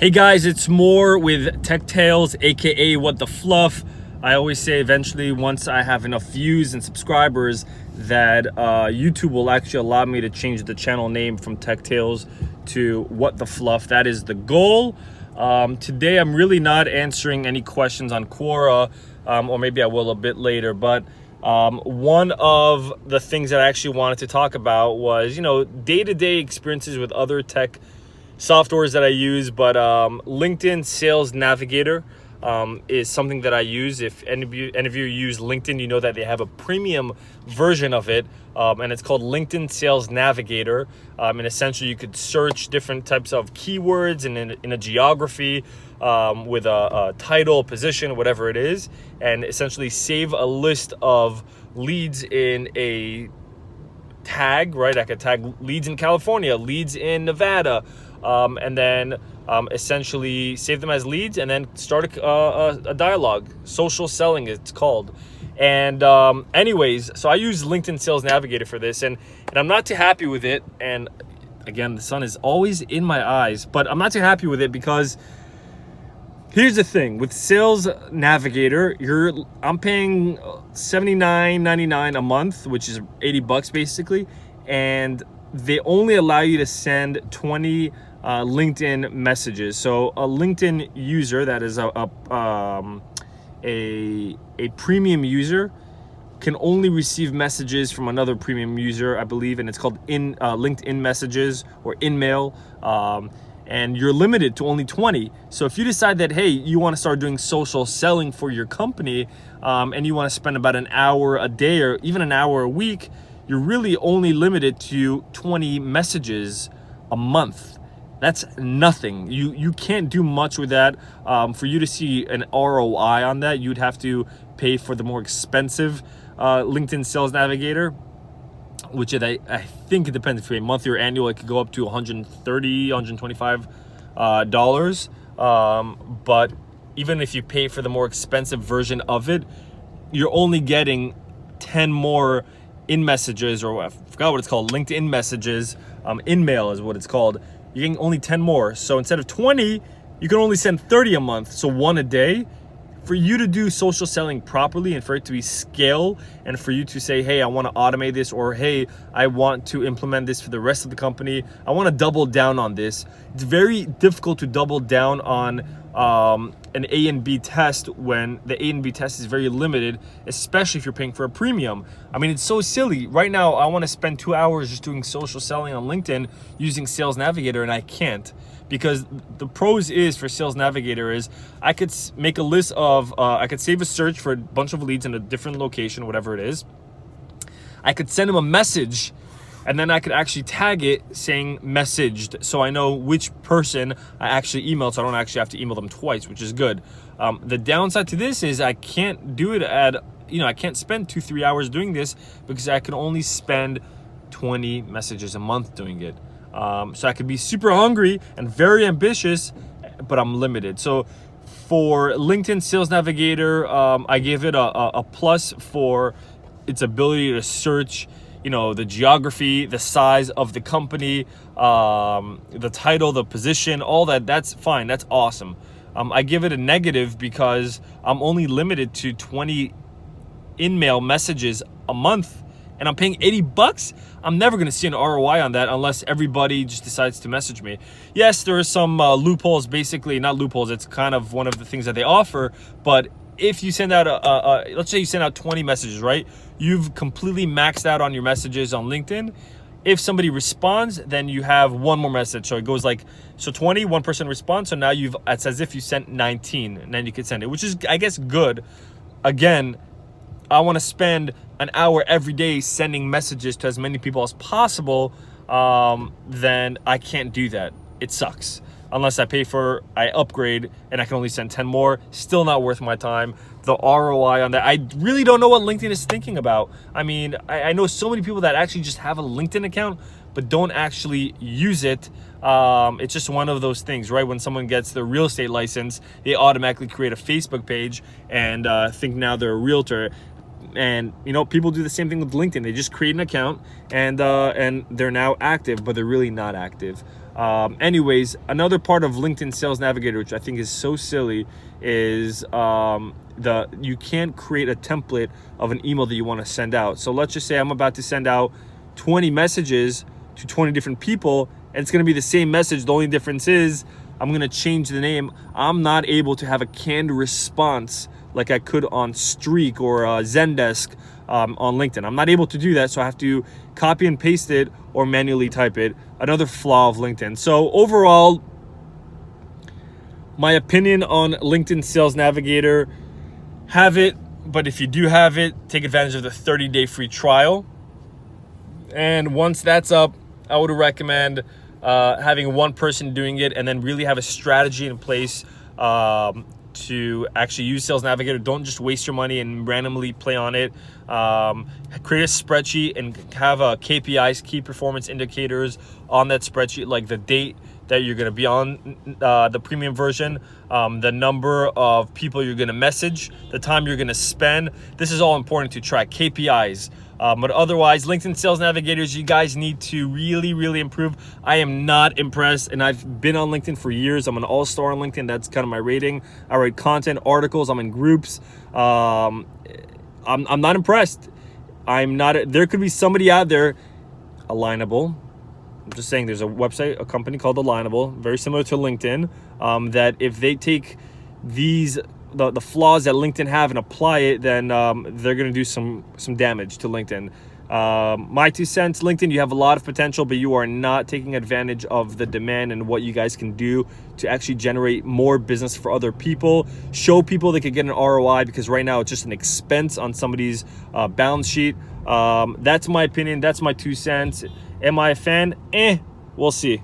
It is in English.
Hey guys, it's Mor with Tech Tales, aka What the Fluff. I always say eventually once I have enough views and subscribers that YouTube will actually allow me to change the channel name from Tech Tales to What the Fluff. That is the goal. Today I'm really not answering any questions on Quora, or maybe I will a bit later, but one of the things that I actually wanted to talk about was, day-to-day experiences with other tech softwares that I use, but LinkedIn Sales Navigator is something that I use. If any of you use LinkedIn, you know that they have a premium version of it, and it's called LinkedIn Sales Navigator. And essentially, you could search different types of keywords in a geography with a title, position, whatever it is, and essentially save a list of leads in a tag, right? I could tag leads in California, leads in Nevada, and then essentially save them as leads and then start a dialogue. Social selling, it's called. And anyways, so I use LinkedIn Sales Navigator for this, and I'm not too happy with it. And again, the sun is always in my eyes, but I'm not too happy with it because here's the thing with Sales Navigator, I'm paying $79.99 a month, which is $80 basically, and they only allow you to send 20 LinkedIn messages. So a LinkedIn user that is a premium user can only receive messages from another premium user, I believe, and it's called LinkedIn messages or InMail. And you're limited to only 20. So if you decide that, hey, you want to start doing social selling for your company, and you want to spend about an hour a day or even an hour a week, you're really only limited to 20 messages a month. That's nothing. You can't do much with that. For you to see an ROI on that, you'd have to pay for the more expensive LinkedIn Sales Navigator, which I think it depends if you're monthly or annual. It could go up to $130, $125. But even if you pay for the more expensive version of it, you're only getting 10 more in messages, or I forgot what it's called, LinkedIn messages. InMail is what it's called. You're getting only 10 more. So instead of 20, you can only send 30 a month, so one a day. For you to do social selling properly and for it to be scale, and for you to say, hey, I want to automate this, or hey, I want to implement this for the rest of the company, I want to double down on this. It's very difficult to double down on an A and B test when the A and B test is very limited, especially if you're paying for a premium. I mean, it's so silly. Right now, I want to spend 2 hours just doing social selling on LinkedIn using Sales Navigator, and I can't. Because the pros is for Sales Navigator is I could make a list of, I could save a search for a bunch of leads in a different location, whatever it is. I could send them a message, and then I could actually tag it saying messaged, so I know which person I actually emailed, so I don't actually have to email them twice, which is good. The downside to this is I can't do it I can't spend 2-3 hours doing this because I can only spend 20 messages a month doing it. So I could be super hungry and very ambitious, but I'm limited. So for LinkedIn Sales Navigator, I give it a plus for its ability to search, the geography, the size of the company, the title, the position, all that. That's fine. That's awesome. I give it a negative because I'm only limited to 20 InMail messages a month, and I'm paying $80. I'm never going to see an ROI on that unless everybody just decides to message me. Yes, there are some loopholes, basically, not loopholes. It's kind of one of the things that they offer. But if you send out let's say you send out 20 messages, right? You've completely maxed out on your messages on LinkedIn. If somebody responds, then you have one more message. So it goes 20, one person responds. So now it's as if you sent 19, and then you can send it, which is, I guess, good. Again, I want to spend an hour every day sending messages to as many people as possible, then I can't do that. It sucks. Unless I upgrade and I can only send 10 more, still not worth my time. The ROI on that, I really don't know what LinkedIn is thinking about. I mean, I know so many people that actually just have a LinkedIn account, but don't actually use it. It's just one of those things, right? When someone gets their real estate license, they automatically create a Facebook page and think now they're a realtor. And people do the same thing with LinkedIn. They just create an account and they're now active, but they're really not active. Anyways, another part of LinkedIn Sales Navigator, which I think is so silly, is you can't create a template of an email that you want to send out. So let's just say I'm about to send out 20 messages to 20 different people, and it's going to be the same message. The only difference is I'm going to change the name. I'm not able to have a canned response like I could on Streak or Zendesk on LinkedIn. I'm not able to do that, so I have to copy and paste it or manually type it. Another flaw of LinkedIn. So overall, my opinion on LinkedIn Sales Navigator, have it, but if you do have it, take advantage of the 30-day free trial. And once that's up, I would recommend having one person doing it, and then really have a strategy in place to actually use Sales Navigator. Don't just waste your money and randomly play on it. Create a spreadsheet and have KPIs, key performance indicators on that spreadsheet, like the date that you're going to be on the premium version, the number of people you're going to message, the time you're going to spend. This is all important to track KPIs. But otherwise, LinkedIn Sales Navigators, you guys need to really, really improve. I am not impressed, and I've been on LinkedIn for years. I'm an all-star on LinkedIn. That's kind of my rating. I write content, articles. I'm in groups. I'm not impressed. There could be somebody out there, Alignable. I'm just saying, there's a website, a company called Alignable, very similar to LinkedIn, that if they take the flaws that LinkedIn have and apply it, then they're going to do some damage to LinkedIn. My 2 cents, LinkedIn, you have a lot of potential, but you are not taking advantage of the demand and what you guys can do to actually generate more business for other people. Show people they could get an ROI, because right now it's just an expense on somebody's balance sheet. That's my opinion. That's my 2 cents. Am I a fan? We'll see.